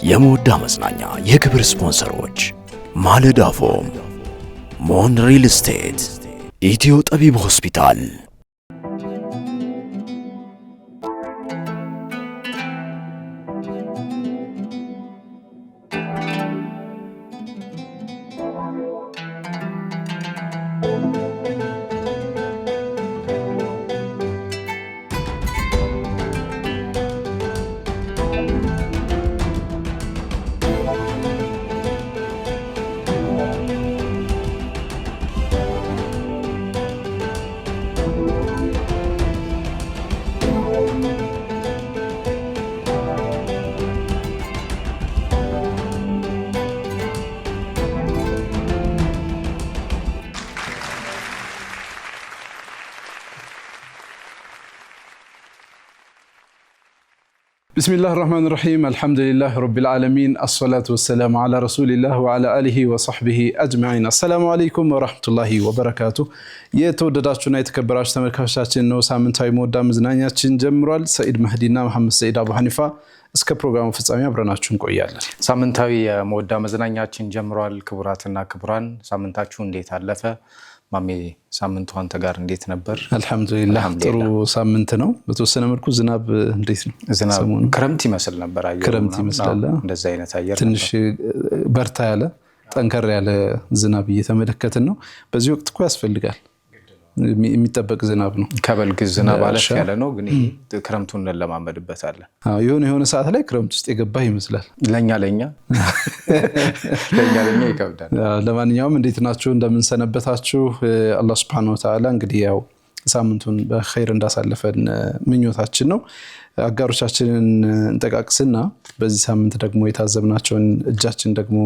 የሞዳ መዝናኛ የክብር ስፖንሰሮች ማለዳ ፎም፣ ሞን ሪል ስቴት፣ ኢትዮ ጠቢብ ሆስፒታል። بسم الله الرحمن الرحيم الحمد لله رب العالمين الصلاة والسلام على رسول الله وعلى آله وصحبه أجمعين. السلام عليكم ورحمة الله وبركاته. የተወደዳችሁና የተከበራችሁ ተመልካቾቻችን ነው ሳምንታዊ ሞዳ መዝናኛችን ጀምሯል። ሰኢድ መህዲና መሐመድ ሰኢድ አቡ ሐኒፋ እስከ ፕሮግራሙ ፍጻሜ አብረናችሁ እንቆያለን። ሳምንታዊ ሞዳ መዝናኛችን ጀምሯል። ክቡራትና ክቡራን ሳምንታችሁ እንዴት አለፈ? ማሜ ሳምንቱ አንተ ጋር እንዴት ነበር? አልহামዱሊላህ ጥሩ ሳምንት ነው። በተወሰነ መልኩ ዝናብ እንዴት ነው? ዝናብ ክረምት ይመስል ነበር። አየሩ ክረምት ይመስላል። እንደዛ አይነት አየር ትንሽ በርታ ያለ ጠንከር ያለ ዝናብ እየተመለከትን ነው። በዚህ ወቅት እኮ ያስፈልጋል የሚጠበቅ ዝናብ ነው። ከበልግ ዝናብ አለፍ ያለ ነው፣ ግን ይሄ ክረምቱን ለማመድበታለን። የሆነ ሰዓት ላይ ክረምት ውስጥ የገባ ይመስላል። ለኛ ይከብዳል። ለማንኛውም እንዴት ናችሁ? እንደምን ሰነበታችሁ? አላህ Subhanahu Wa Ta'ala እንግዲህ ያው ሳምንቱን በኸይር እንዳሳለፈን ምኞታችን ነው። አጋሮቻችንን እንጠቃቅስና በዚህ ሳምንት ደግሞ የታዘብናቸውን እጃችን ደግሞ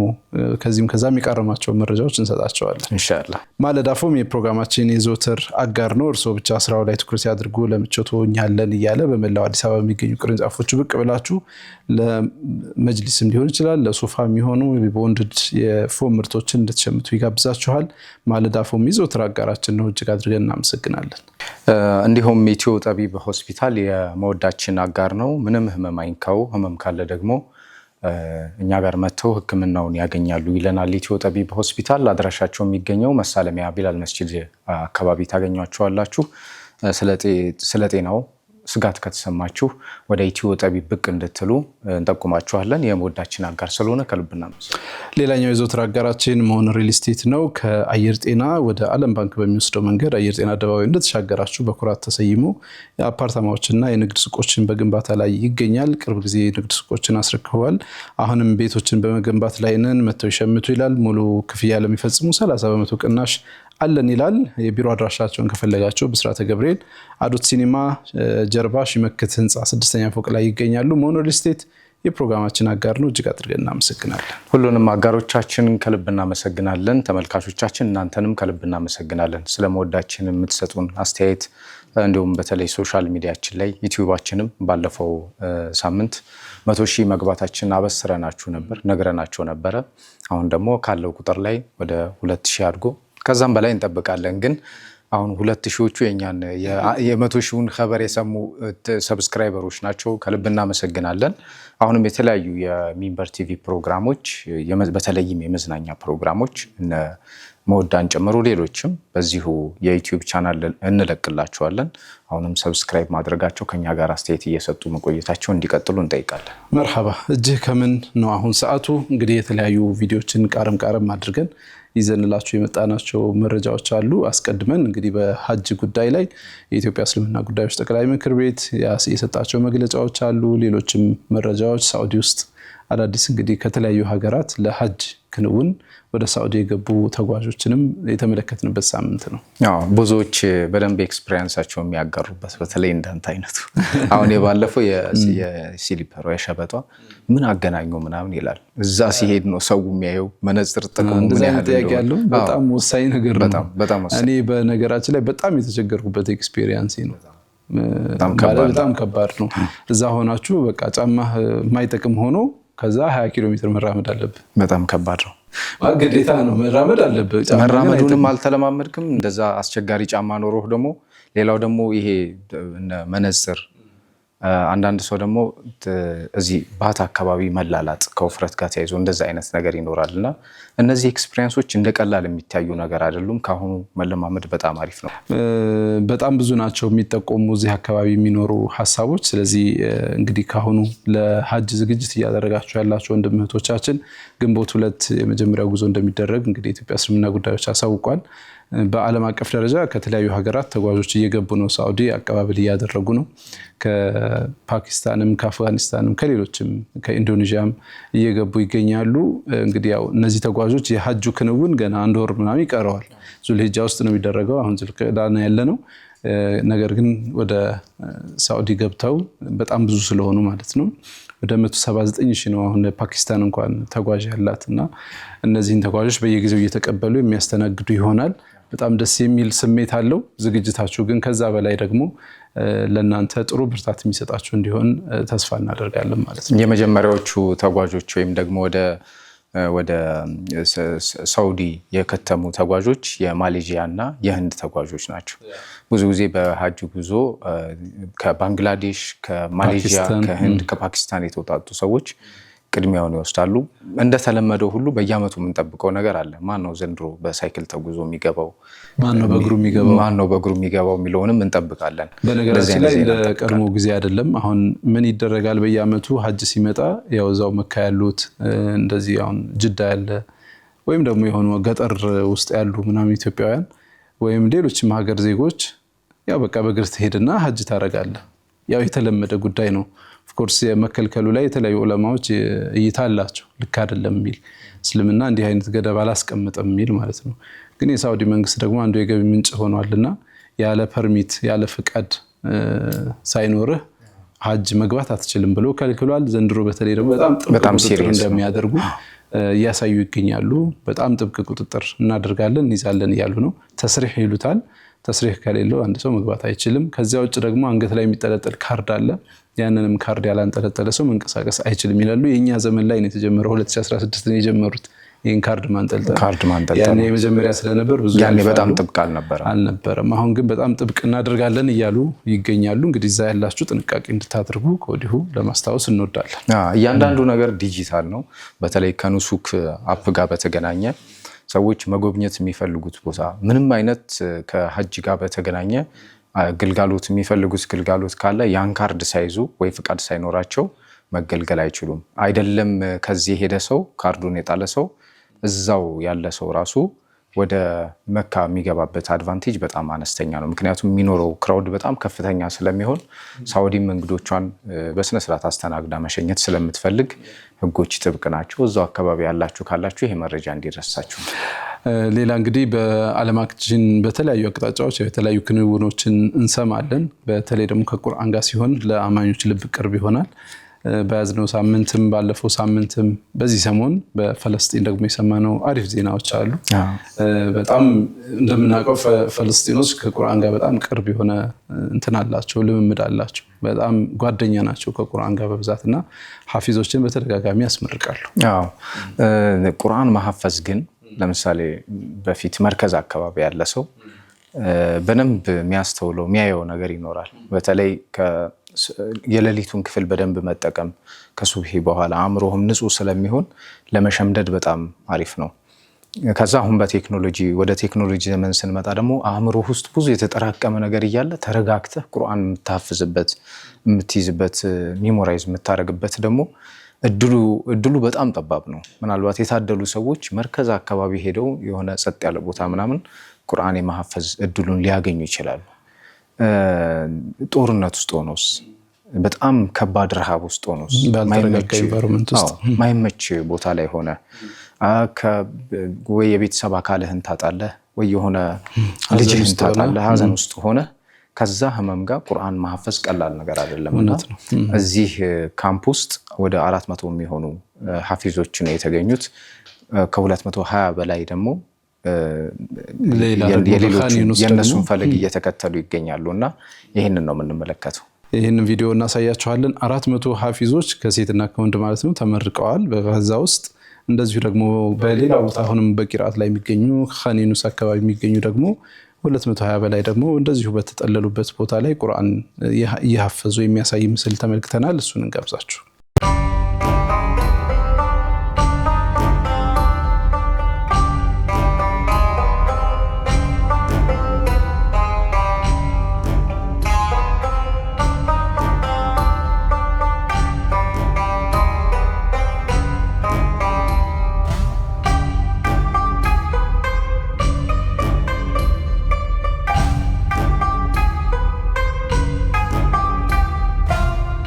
ከዚህም ከዛም የሚቀርማቸው መረጃዎች እንሰጣቸዋለን ኢንሻአላህ። ማለዳ ፎም የፕሮግራማችን የዘወትር አጋር ነው። እርሶ ብቻ ስራው ላይ ትኩረት ያድርጉ፣ ለምቾቶ እኛለን እያለ በመላው አዲስ አበባ የሚገኙ ቅርንጫፎቹ ብቅ ብላችሁ ለመጅሊስም ሊሆን ይችላል ለሶፋ የሚሆኑ በወንድድ የፎም ምርቶችን እንድትሸምቱ ይጋብዛችኋል። ማለዳ ፎም የዘወትር አጋራችን ነው። እጅግ አድርገን እናመሰግናለን። እንዲሁም ኢትዮ ጠቢብ ሆስፒታል የመወዳችን አጋር ነው። ምንም ህመም አይንካው፣ ህመም ካለ ደግሞ እኛ ጋር መተው ህክምናውን ያገኛሉ ይለናል ኢትዮ ጠቢብ ሆስፒታል። አድራሻቸው የሚገኘው መሳለሚያ ቢላል መስጂድ አካባቢ ታገኟቸዋላችሁ። ስለ ጤናው ስጋት ከተሰማችሁ ወደ ኢትዮ ጠቢብ ብቅ እንድትሉ እንጠቁማችኋለን። የመወዳችን አጋር ስለሆነ ከልብና ነው። ሌላኛው የዘወትር አጋራችን ሞን ሪል ስቴት ነው። ከአየር ጤና ወደ ዓለም ባንክ በሚወስደው መንገድ አየር ጤና አደባባይ እንደተሻገራችሁ በኩራት ተሰይሞ የአፓርታማዎችና የንግድ ሱቆችን በግንባታ ላይ ይገኛል። ቅርብ ጊዜ የንግድ ሱቆችን አስረክበዋል። አሁንም ቤቶችን በመገንባት ላይ ነን፣ መተው ይሸምቱ ይላል። ሙሉ ክፍያ ለሚፈጽሙ 30% ቅናሽ አለን ይላል። የቢሮ አድራሻቸውን ከፈለጋቸው ብስራተ ገብርኤል አዶት ሲኒማ ጀርባ ሺመክት ህንጻ 6ኛ ፎቅ ላይ ይገኛሉ። ሞን ሪል ስቴት የፕሮግራማችን አጋር ነው። እጅግ አድርገን እናመሰግናለን። ሁሉንም አጋሮቻችንን ከልብ እናመሰግናለን። ተመልካቾቻችን እናንተንም ከልብ እናመሰግናለን። ስለመወዳችን የምትሰጡን አስተያየት እንዲሁም በተለይ ሶሻል ሚዲያችን ላይ ዩቲዩባችንም ባለፈው ሳምንት 100,000 መግባታችን አበስረናችሁ ነበር፣ ነግረናችሁ ነበረ። አሁን ደግሞ ካለው ቁጥር ላይ ወደ 2,000 አድጎ ከዛም በላይ እንጠብቃለን። ግን አሁን 2,000ዎቹ የኛን የ100,000ውን ኸበር የሰሙ ሰብስክራይበሮች ናቸው። ከልብ እናመሰግናለን። አሁንም የተለያዩ የሚንበር ቲቪ ፕሮግራሞች በተለይም የመዝናኛ ፕሮግራሞች እነ መወዳን ጨምሮ ሌሎችም በዚሁ የዩቲዩብ ቻናል እንለቅላችኋለን። አሁንም ሰብስክራይብ ማድረጋቸው ከኛ ጋር አስተያየት እየሰጡ መቆየታቸው እንዲቀጥሉ እንጠይቃለን። መርሐባ። እጅህ ከምን ነው አሁን ሰዓቱ? እንግዲህ የተለያዩ ቪዲዮችን ቃረም አድርገን ይዘንላችሁ የመጣናቸው መረጃዎች አሉ። አስቀድመን እንግዲህ በሐጅ ጉዳይ ላይ የኢትዮጵያ እስልምና ጉዳዮች ጠቅላይ ምክር ቤት የሰጣቸው መግለጫዎች አሉ። ሌሎችም መረጃዎች ሳዑዲ ውስጥ አዳዲስ እንግዲህ ከተለያዩ ሀገራት ለሐጅ ክንውን ወደ ሳዑዲ የገቡ ተጓዦችንም የተመለከትንበት ሳምንት ነው። ብዙዎች በደንብ ኤክስፒሪየንሳቸው የሚያጋሩበት በተለይ እንዳንተ አይነቱ አሁን የባለፈው የሲሊፐሩ የሸበጧ ምን አገናኘው ምናምን ይላል። እዛ ሲሄድ ነው ሰው የሚያየው መነጽር ጥቅሙ ምን ያህል ነው። በጣም ወሳኝ ነገር ነው። በጣም ወሳኝ። እኔ በነገራችን ላይ በጣም የተቸገርኩበት ኤክስፒሪየንስ ነው። በጣም ከባድ ነው። እዛ ሆናችሁ በቃ ጫማ የማይጠቅም ሆኖ ከዛ 20 ኪሎ ሜትር መራመድ አለብህ። በጣም ከባድ ነው። ግዴታ ነው መራመድ አለብህ። መራመዱንም አንዳንድ ሰው ደግሞ እዚህ ባት አካባቢ መላላጥ ከውፍረት ጋር ተያይዞ እንደዛ አይነት ነገር ይኖራልና እነዚህ ኤክስፒሪየንሶች እንደቀላል የሚታዩ ነገር አይደሉም። ካሁኑ መለማመድ በጣም አሪፍ ነው። በጣም ብዙ ናቸው የሚጠቆሙ እዚህ አካባቢ የሚኖሩ ሀሳቦች። ስለዚህ እንግዲህ ካሁኑ ለሀጅ ዝግጅት እያደረጋችሁ ያላችሁ ወንድም እህቶቻችን ግንቦት 2 የመጀመሪያው ጉዞ እንደሚደረግ እንግዲህ የኢትዮጵያ እስልምና ጉዳዮች አሳውቋል። በዓለም አቀፍ ደረጃ ከተለያዩ ሀገራት ተጓዦች እየገቡ ነው። ሳዑዲ አቀባበል እያደረጉ ነው። ከፓኪስታንም ከአፍጋኒስታንም ከሌሎችም ከኢንዶኔዥያም እየገቡ ይገኛሉ። እንግዲህ ያው እነዚህ ተጓዦች የሀጁ ክንውን ገና 1 ወር ምናምን ይቀረዋል። ዙልሂጃ ውስጥ ነው የሚደረገው። አሁን ዙልቂዕዳ ያለ ነው። ነገር ግን ወደ ሳዑዲ ገብተው በጣም ብዙ ስለሆኑ ማለት ነው ወደ 179 ሺህ ነው አሁን ፓኪስታን እንኳን ተጓዥ ያላት እና እነዚህን ተጓዦች በየጊዜው እየተቀበሉ የሚያስተናግዱ ይሆናል። በጣም ደስ የሚል ስሜት አለው ዝግጅታችሁ። ግን ከዛ በላይ ደግሞ ለእናንተ ጥሩ ብርታት የሚሰጣችሁ እንዲሆን ተስፋ እናደርጋለን ማለት ነው። የመጀመሪያዎቹ ተጓዦች ወይም ደግሞ ወደ ሳውዲ የከተሙ ተጓዦች የማሌዥያ እና የህንድ ተጓዦች ናቸው። ብዙ ጊዜ በሀጅ ጉዞ ከባንግላዴሽ፣ ከማሌዥያ፣ ከህንድ፣ ከፓኪስታን የተውጣጡ ሰዎች ቅድሚያውን ይወስዳሉ። እንደተለመደው ሁሉ በየአመቱ የምንጠብቀው ነገር አለ። ማን ነው ዘንድሮ በሳይክል ተጉዞ የሚገባው? ማን ነው በእግሩ የሚገባው የሚለውንም እንጠብቃለን። በነገራችን ላይ ለቀድሞ ጊዜ አይደለም። አሁን ምን ይደረጋል? በየአመቱ ሀጅ ሲመጣ ያው እዛው መካ ያሉት እንደዚህ አሁን ጅዳ ያለ ወይም ደግሞ የሆኑ ገጠር ውስጥ ያሉ ምናምን ኢትዮጵያውያን ወይም ሌሎችም ሀገር ዜጎች ያው በቃ በእግር ትሄድና ሀጅ ታደርጋለህ። ያው የተለመደ ጉዳይ ነው። ኦፍኮርስ የመከልከሉ ላይ የተለያዩ ዑለማዎች እይታ አላቸው። ልክ አይደለም የሚል እስልምና እንዲህ አይነት ገደብ አላስቀምጥም የሚል ማለት ነው። ግን የሳዑዲ መንግስት ደግሞ አንዱ የገቢ ምንጭ ሆኗልና ያለ ፐርሚት ያለ ፍቃድ ሳይኖርህ ሀጅ መግባት አትችልም ብሎ ከልክሏል። ዘንድሮ በተለይ ደግሞ በጣም ሲሪየስ እንደሚያደርጉ እያሳዩ ይገኛሉ። በጣም ጥብቅ ቁጥጥር እናደርጋለን እንይዛለን እያሉ ነው። ተስሪህ ይሉታል። ተስሪህ ከሌለው አንድ ሰው መግባት አይችልም። ከዚያ ውጭ ደግሞ አንገት ላይ የሚጠለጠል ካርድ አለ። ያንንም ካርድ ያላንጠለጠለ ሰው መንቀሳቀስ አይችልም ይላሉ። የኛ ዘመን ላይ ነው የተጀመረው። 2016 ነው የጀመሩት ይሄን ካርድ ማንጠልጠል። ያኔ የመጀመሪያ ስለነበር ብዙ ያኔ በጣም ጥብቅ አልነበረም። አሁን ግን በጣም ጥብቅ እናደርጋለን እያሉ ይገኛሉ። እንግዲህ እዛ ያላችሁ ጥንቃቄ እንድታደርጉ ከወዲሁ ለማስታወስ እንወዳለን። እያንዳንዱ ነገር ዲጂታል ነው። በተለይ ከኑሱክ አፕ ጋር በተገናኘ ሰዎች መጎብኘት የሚፈልጉት ቦታ ምንም አይነት ከሀጅ ጋር በተገናኘ ግልጋሎት የሚፈልጉት ግልጋሎት ካለ ያን ካርድ ሳይዙ ወይ ፍቃድ ሳይኖራቸው መገልገል አይችሉም። አይደለም ከዚህ የሄደ ሰው ካርዱን የጣለ ሰው እዛው ያለ ሰው ራሱ ወደ መካ የሚገባበት አድቫንቴጅ በጣም አነስተኛ ነው። ምክንያቱም የሚኖረው ክራውድ በጣም ከፍተኛ ስለሚሆን ሳውዲም እንግዶቿን በስነስርዓት አስተናግዳ መሸኘት ስለምትፈልግ ህጎች ጥብቅ ናቸው። እዛው አካባቢ ያላችሁ ካላችሁ ይሄ መረጃ እንዲደርሳችሁ። ሌላ እንግዲህ በዓለማችን በተለያዩ አቅጣጫዎች የተለያዩ ክንውኖችን እንሰማለን። በተለይ ደግሞ ከቁርአን ጋር ሲሆን ለአማኞች ልብ ቅርብ ይሆናል። በያዝነው ሳምንትም ባለፈው ሳምንትም በዚህ ሰሞን በፈለስጢን ደግሞ የሰማነው አሪፍ ዜናዎች አሉ። በጣም እንደምናውቀው ፈለስጢኖች ከቁርአን ጋር በጣም ቅርብ የሆነ እንትን አላቸው፣ ልምምድ አላቸው። በጣም ጓደኛ ናቸው ከቁርአን ጋር በብዛት እና ሐፊዞችን በተደጋጋሚ ያስመርቃሉ። ቁርአን መሐፈዝ ግን ለምሳሌ በፊት መርከዝ አካባቢ ያለ ሰው በደንብ የሚያስተውለው የሚያየው ነገር ይኖራል። በተለይ የሌሊቱን ክፍል በደንብ መጠቀም ከሱብሂ በኋላ አእምሮህም ንጹህ ስለሚሆን ለመሸምደድ በጣም አሪፍ ነው። ከዛ አሁን ወደ ቴክኖሎጂ ዘመን ስንመጣ ደግሞ አእምሮህ ውስጥ ብዙ የተጠራቀመ ነገር እያለ ተረጋግተህ ቁርአን የምታፍዝበት የምትይዝበት ሚሞራይዝ የምታደርግበት ደግሞ እድሉ በጣም ጠባብ ነው። ምናልባት የታደሉ ሰዎች መርከዝ አካባቢ ሄደው የሆነ ጸጥ ያለ ቦታ ምናምን ቁርአን የማሐፈዝ እድሉን ሊያገኙ ይችላሉ። ጦርነት ውስጥ ሆኖስ በጣም ከባድ ረሃብ ውስጥ ሆኖስ ማይመች ቦታ ላይ ሆነ ወይ የቤተሰብ አካልህን ታጣለህ ወይ የሆነ ልጅህን ታጣለህ ሀዘን ውስጥ ሆነ ከዛ ህመም ጋር ቁርአን ማሐፈዝ ቀላል ነገር አይደለምና እዚህ ካምፕ ውስጥ ወደ 400 የሚሆኑ ሐፊዞች ነው የተገኙት። ከ220 በላይ ደግሞ የነሱን ፈለግ እየተከተሉ ይገኛሉና ይሄንን ነው የምንመለከተው። ይሄንን ቪዲዮ እናሳያችኋለን። 400 ሐፊዞች ከሴትና ከወንድ ማለት ነው ተመርቀዋል በጋዛ ውስጥ። እንደዚሁ ደግሞ በሌላ ቦታ አሁንም በቂራት ላይ የሚገኙ ኻን ዩኒስ አካባቢ የሚገኙ ደግሞ 220 በላይ ደግሞ እንደዚሁ በተጠለሉበት ቦታ ላይ ቁርአን እየሐፈዙ የሚያሳይ ምስል ተመልክተናል። እሱን እንጋብዛችሁ።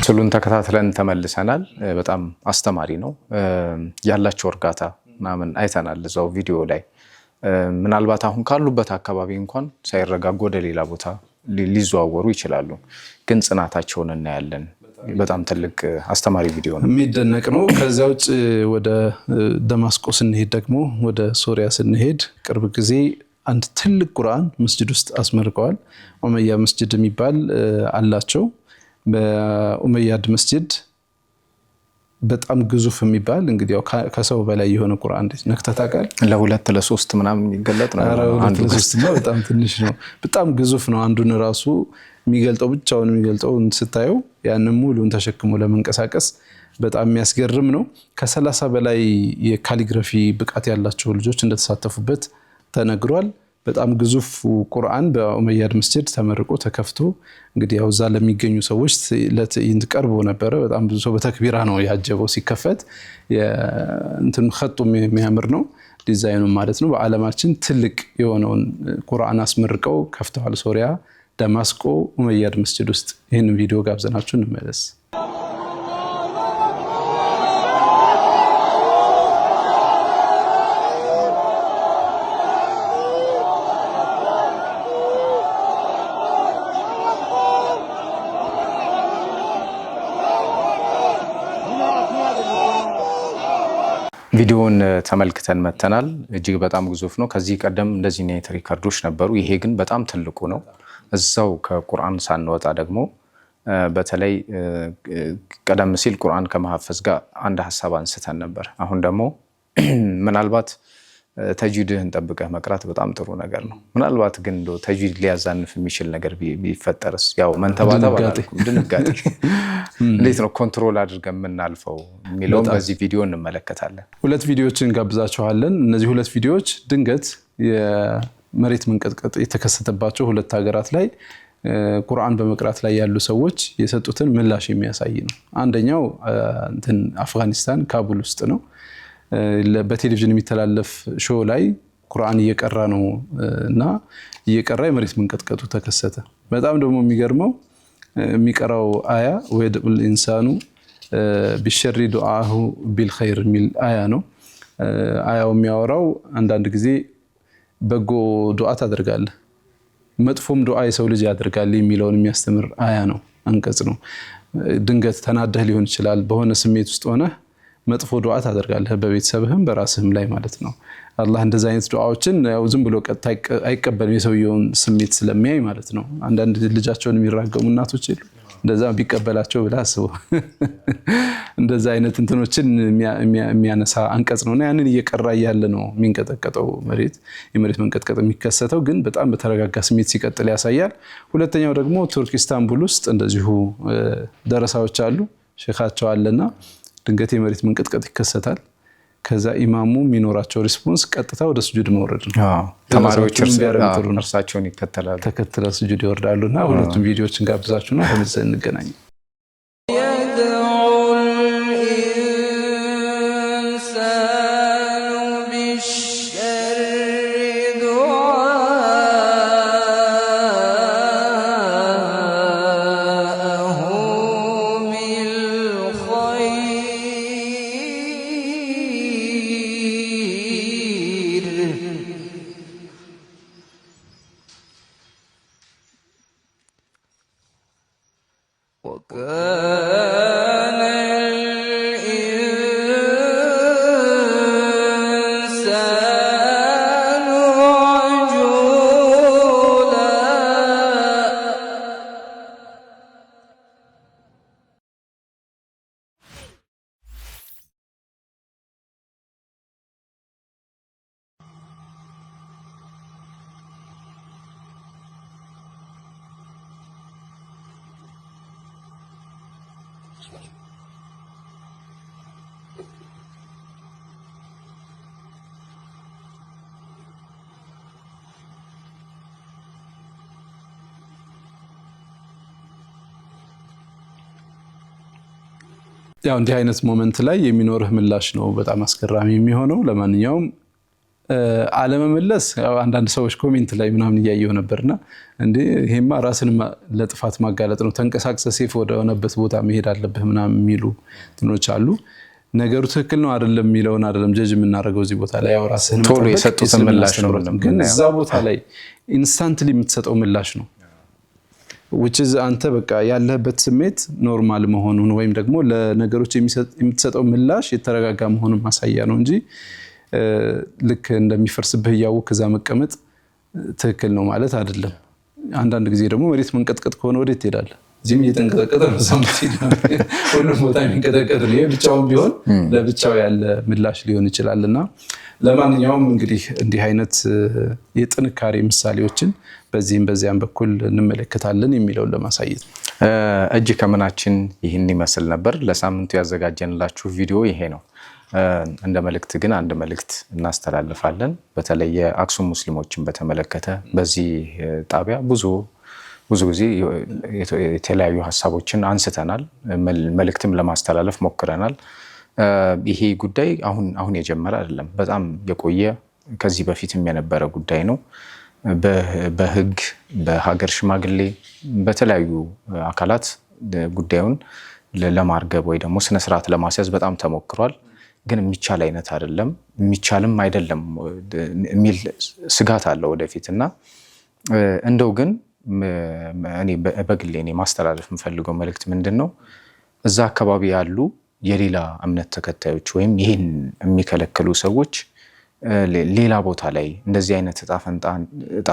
ስሉን ተከታትለን ተመልሰናል። በጣም አስተማሪ ነው ያላቸው እርጋታ ምናምን አይተናል እዛው ቪዲዮ ላይ። ምናልባት አሁን ካሉበት አካባቢ እንኳን ሳይረጋጉ ወደ ሌላ ቦታ ሊዘዋወሩ ይችላሉ፣ ግን ጽናታቸውን እናያለን። በጣም ትልቅ አስተማሪ ቪዲዮ ነው፣ የሚደነቅ ነው። ከዚያ ውጭ ወደ ደማስቆ ስንሄድ ደግሞ ወደ ሶሪያ ስንሄድ ቅርብ ጊዜ አንድ ትልቅ ቁርአን መስጂድ ውስጥ አስመርቀዋል። ኡመያ መስጂድ የሚባል አላቸው። በኡመያድ መስጂድ በጣም ግዙፍ የሚባል እንግዲህ ያው ከሰው በላይ የሆነ ቁርአን ነክተህ ታውቃለህ? ለሁለት ለሶስት ምናምን የሚገለጥ ነው። አንዱ ለሶስት ነው። በጣም ትንሽ ነው። በጣም ግዙፍ ነው። አንዱን ራሱ የሚገልጠው ብቻውን የሚገልጠው ስታየው ያንን ሙሉን ተሸክሞ ለመንቀሳቀስ በጣም የሚያስገርም ነው። ከ30 በላይ የካሊግራፊ ብቃት ያላቸው ልጆች እንደተሳተፉበት ተነግሯል። በጣም ግዙፍ ቁርአን በኡመያድ መስጂድ ተመርቆ ተከፍቶ እንግዲህ ያው እዛ ለሚገኙ ሰዎች ለትዕይንት ቀርቦ ነበረ። በጣም ብዙ ሰው በተክቢራ ነው ያጀበው። ሲከፈት እንትን ኸጡም የሚያምር ነው ዲዛይኑ ማለት ነው። በዓለማችን ትልቅ የሆነውን ቁርአን አስመርቀው ከፍተዋል። ሶሪያ ደማስቆ ኡመያድ መስጂድ ውስጥ። ይህንን ቪዲዮ ጋብዘናችሁ እንመለስ። ቪዲዮውን ተመልክተን መተናል። እጅግ በጣም ግዙፍ ነው። ከዚህ ቀደም እንደዚህ አይነት ሪከርዶች ነበሩ። ይሄ ግን በጣም ትልቁ ነው። እዛው ከቁርአን ሳንወጣ ደግሞ በተለይ ቀደም ሲል ቁርአን ከመሐፈዝ ጋር አንድ ሐሳብ አንስተን ነበር። አሁን ደግሞ ምናልባት ተጅዊድህን ጠብቀህ መቅራት በጣም ጥሩ ነገር ነው። ምናልባት ግን እንደው ተጅዊድ ሊያዛንፍ የሚችል ነገር ቢፈጠርስ? ያው መንተባተባ ድንጋጤ እንዴት ነው ኮንትሮል አድርገን የምናልፈው የሚለውን በዚህ ቪዲዮ እንመለከታለን። ሁለት ቪዲዮዎችን ጋብዛችኋለን። እነዚህ ሁለት ቪዲዮዎች ድንገት የመሬት መንቀጥቀጥ የተከሰተባቸው ሁለት ሀገራት ላይ ቁርአን በመቅራት ላይ ያሉ ሰዎች የሰጡትን ምላሽ የሚያሳይ ነው። አንደኛው አፍጋኒስታን ካቡል ውስጥ ነው። በቴሌቪዥን የሚተላለፍ ሾው ላይ ቁርአን እየቀራ ነው እና እየቀራ የመሬት መንቀጥቀጡ ተከሰተ። በጣም ደግሞ የሚገርመው የሚቀራው አያ ወየድዑል ኢንሳኑ ቢሸሪ ዱዓሁ ቢልኸይር የሚል አያ ነው። አያው የሚያወራው አንዳንድ ጊዜ በጎ ዱዓ ታደርጋለህ፣ መጥፎም ዱዓ የሰው ልጅ ያደርጋል የሚለውን የሚያስተምር አያ ነው፣ አንቀጽ ነው። ድንገት ተናደህ ሊሆን ይችላል፣ በሆነ ስሜት ውስጥ ሆነህ መጥፎ ዱዓ ታደርጋለህ፣ በቤተሰብህም በራስህም ላይ ማለት ነው። አላህ እንደዛ አይነት ዱዓዎችን ያው ዝም ብሎ ቀጥታ አይቀበልም፣ የሰውየውን ስሜት ስለሚያይ ማለት ነው። አንዳንድ ልጃቸውን የሚራገሙ እናቶች የሉ፣ እንደዛ ቢቀበላቸው ብለህ አስበው። እንደዛ አይነት እንትኖችን የሚያነሳ አንቀጽ ነውና ያንን እየቀራ እያለ ነው የሚንቀጠቀጠው የመሬት መንቀጥቀጥ የሚከሰተው፣ ግን በጣም በተረጋጋ ስሜት ሲቀጥል ያሳያል። ሁለተኛው ደግሞ ቱርክ ኢስታንቡል ውስጥ እንደዚሁ ደረሳዎች አሉ፣ ሼኻቸው አለና ድንገት የመሬት መንቀጥቀጥ ይከሰታል። ከዛ ኢማሙ የሚኖራቸው ሪስፖንስ ቀጥታ ወደ ስጁድ መውረድ ነው። ተማሪዎች እርሳቸውን ይከተላሉ፣ ተከትለው ስጁድ ይወርዳሉ። እና ሁለቱም ቪዲዮዎችን ጋብዛችሁ ነው ተመልሰን እንገናኝ። ያው እንዲህ አይነት ሞመንት ላይ የሚኖርህ ምላሽ ነው በጣም አስገራሚ የሚሆነው። ለማንኛውም አለመመለስ ያው አንዳንድ ሰዎች ኮሜንት ላይ ምናምን እያየሁ ነበርና እንዴ ይሄማ ራስን ለጥፋት ማጋለጥ ነው፣ ተንቀሳቅሰ ሴፍ ወደ ሆነበት ቦታ መሄድ አለብህ ምናምን የሚሉ እንትኖች አሉ። ነገሩ ትክክል ነው አይደለም የሚለውን አይደለም ጀጅ የምናደርገው እዚህ ቦታ ላይ ያው ራስህን ቶሎ የሰጡት ምላሽ ነው። ግን እዛ ቦታ ላይ ኢንስታንትሊ የምትሰጠው ምላሽ ነው which is አንተ በቃ ያለህበት ስሜት ኖርማል መሆኑን ወይም ደግሞ ለነገሮች የምትሰጠው ምላሽ የተረጋጋ መሆኑን ማሳያ ነው እንጂ ልክ እንደሚፈርስብህ ያውክ እዛ መቀመጥ ትክክል ነው ማለት አይደለም። አንዳንድ ጊዜ ደግሞ መሬት መንቀጥቀጥ ከሆነ ወዴት ትሄዳለህ? እዚህም እየተንቀጠቀጠ ነው ሰምተህ ሁሉም ቦታ የሚንቀጠቀጥ ነው። ብቻውን ቢሆን ለብቻው ያለ ምላሽ ሊሆን ይችላልና ለማንኛውም እንግዲህ እንዲህ አይነት የጥንካሬ ምሳሌዎችን በዚህም በዚያም በኩል እንመለከታለን የሚለውን ለማሳየት እጅ ከምናችን ይህን ይመስል ነበር። ለሳምንቱ ያዘጋጀንላችሁ ቪዲዮ ይሄ ነው። እንደ መልእክት ግን አንድ መልእክት እናስተላልፋለን። በተለይ የአክሱም ሙስሊሞችን በተመለከተ በዚህ ጣቢያ ብዙ ጊዜ የተለያዩ ሀሳቦችን አንስተናል፣ መልእክትም ለማስተላለፍ ሞክረናል። ይሄ ጉዳይ አሁን የጀመረ አይደለም፣ በጣም የቆየ ከዚህ በፊትም የነበረ ጉዳይ ነው። በህግ በሀገር ሽማግሌ በተለያዩ አካላት ጉዳዩን ለማርገብ ወይ ደግሞ ስነስርዓት ለማስያዝ በጣም ተሞክሯል። ግን የሚቻል አይነት አይደለም፣ የሚቻልም አይደለም የሚል ስጋት አለ ወደፊት እና እንደው ግን እኔ በግሌ ማስተላለፍ የምፈልገው መልእክት ምንድን ነው? እዛ አካባቢ ያሉ የሌላ እምነት ተከታዮች ወይም ይህን የሚከለክሉ ሰዎች ሌላ ቦታ ላይ እንደዚህ አይነት እጣ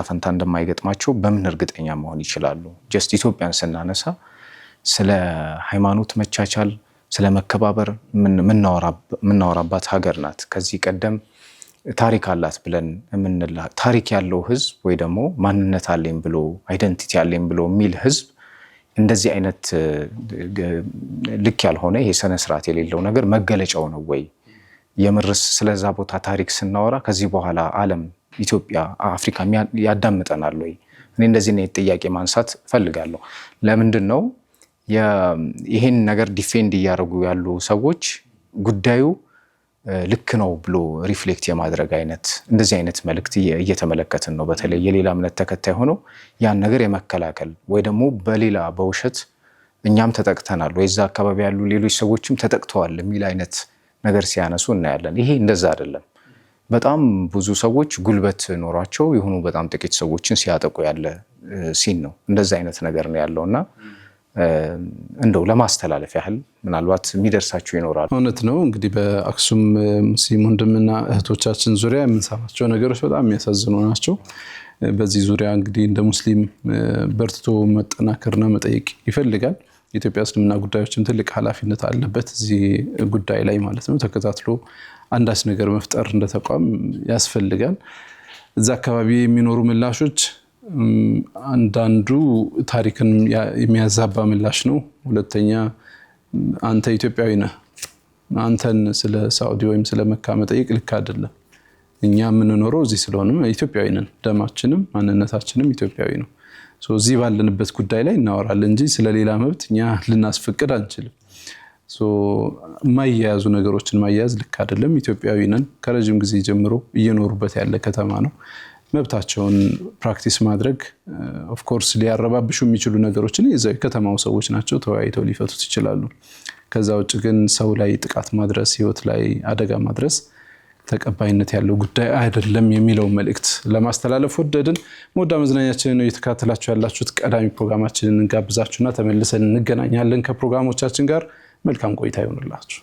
ፈንታ እንደማይገጥማቸው በምን እርግጠኛ መሆን ይችላሉ? ጀስት ኢትዮጵያን ስናነሳ ስለ ሃይማኖት መቻቻል፣ ስለ መከባበር የምናወራባት ሀገር ናት። ከዚህ ቀደም ታሪክ አላት ብለን የምንላ ታሪክ ያለው ህዝብ ወይ ደግሞ ማንነት አለኝ ብሎ አይደንቲቲ አለኝ ብሎ የሚል ህዝብ እንደዚህ አይነት ልክ ያልሆነ ይሄ ስነ ስርዓት የሌለው ነገር መገለጫው ነው ወይ? የምርስ ስለዛ ቦታ ታሪክ ስናወራ ከዚህ በኋላ ዓለም ኢትዮጵያ፣ አፍሪካ ያዳምጠናል ወይ? እኔ እንደዚህ ነው ጥያቄ ማንሳት ፈልጋለሁ። ለምንድን ነው ይሄን ነገር ዲፌንድ እያደረጉ ያሉ ሰዎች ጉዳዩ ልክ ነው ብሎ ሪፍሌክት የማድረግ አይነት እንደዚህ አይነት መልእክት እየተመለከትን ነው። በተለይ የሌላ እምነት ተከታይ ሆኖ ያን ነገር የመከላከል ወይ ደግሞ በሌላ በውሸት እኛም ተጠቅተናል ወይ እዛ አካባቢ ያሉ ሌሎች ሰዎችም ተጠቅተዋል የሚል አይነት ነገር ሲያነሱ እናያለን። ይሄ እንደዛ አይደለም። በጣም ብዙ ሰዎች ጉልበት ኖሯቸው የሆኑ በጣም ጥቂት ሰዎችን ሲያጠቁ ያለ ሲን ነው። እንደዛ አይነት ነገር ነው ያለውና እንደው ለማስተላለፍ ያህል ምናልባት የሚደርሳቸው ይኖራል። እውነት ነው። እንግዲህ በአክሱም ሙስሊም ወንድምና እህቶቻችን ዙሪያ የምንሰማቸው ነገሮች በጣም የሚያሳዝኑ ናቸው። በዚህ ዙሪያ እንግዲህ እንደ ሙስሊም በርትቶ መጠናከርና መጠየቅ ይፈልጋል። የኢትዮጵያ እስልምና ጉዳዮችም ትልቅ ኃላፊነት አለበት እዚህ ጉዳይ ላይ ማለት ነው። ተከታትሎ አንዳች ነገር መፍጠር እንደ ተቋም ያስፈልጋል። እዛ አካባቢ የሚኖሩ ምላሾች አንዳንዱ ታሪክን የሚያዛባ ምላሽ ነው። ሁለተኛ አንተ ኢትዮጵያዊ ነህ፣ አንተን ስለ ሳዑዲ ወይም ስለ መካ መጠየቅ ልክ አይደለም። እኛ የምንኖረው እዚህ ስለሆነ ኢትዮጵያዊ ነን፣ ደማችንም ማንነታችንም ኢትዮጵያዊ ነው። እዚህ ባለንበት ጉዳይ ላይ እናወራለን እንጂ ስለሌላ መብት እኛ ልናስፈቅድ አንችልም። የማያያዙ ነገሮችን ማያያዝ ልክ አይደለም። ኢትዮጵያዊ ነን፣ ከረጅም ጊዜ ጀምሮ እየኖሩበት ያለ ከተማ ነው። መብታቸውን ፕራክቲስ ማድረግ ኦፍኮርስ ሊያረባብሹ የሚችሉ ነገሮችን የዛው የከተማው ሰዎች ናቸው፣ ተወያይተው ሊፈቱት ይችላሉ። ከዛ ውጭ ግን ሰው ላይ ጥቃት ማድረስ፣ ህይወት ላይ አደጋ ማድረስ ተቀባይነት ያለው ጉዳይ አይደለም የሚለው መልእክት ለማስተላለፍ ወደድን። ሞዳ መዝናኛችንን ነው እየተከታተላችሁ ያላችሁት። ቀዳሚ ፕሮግራማችንን እንጋብዛችሁና ተመልሰን እንገናኛለን ከፕሮግራሞቻችን ጋር። መልካም ቆይታ ይሆንላችሁ።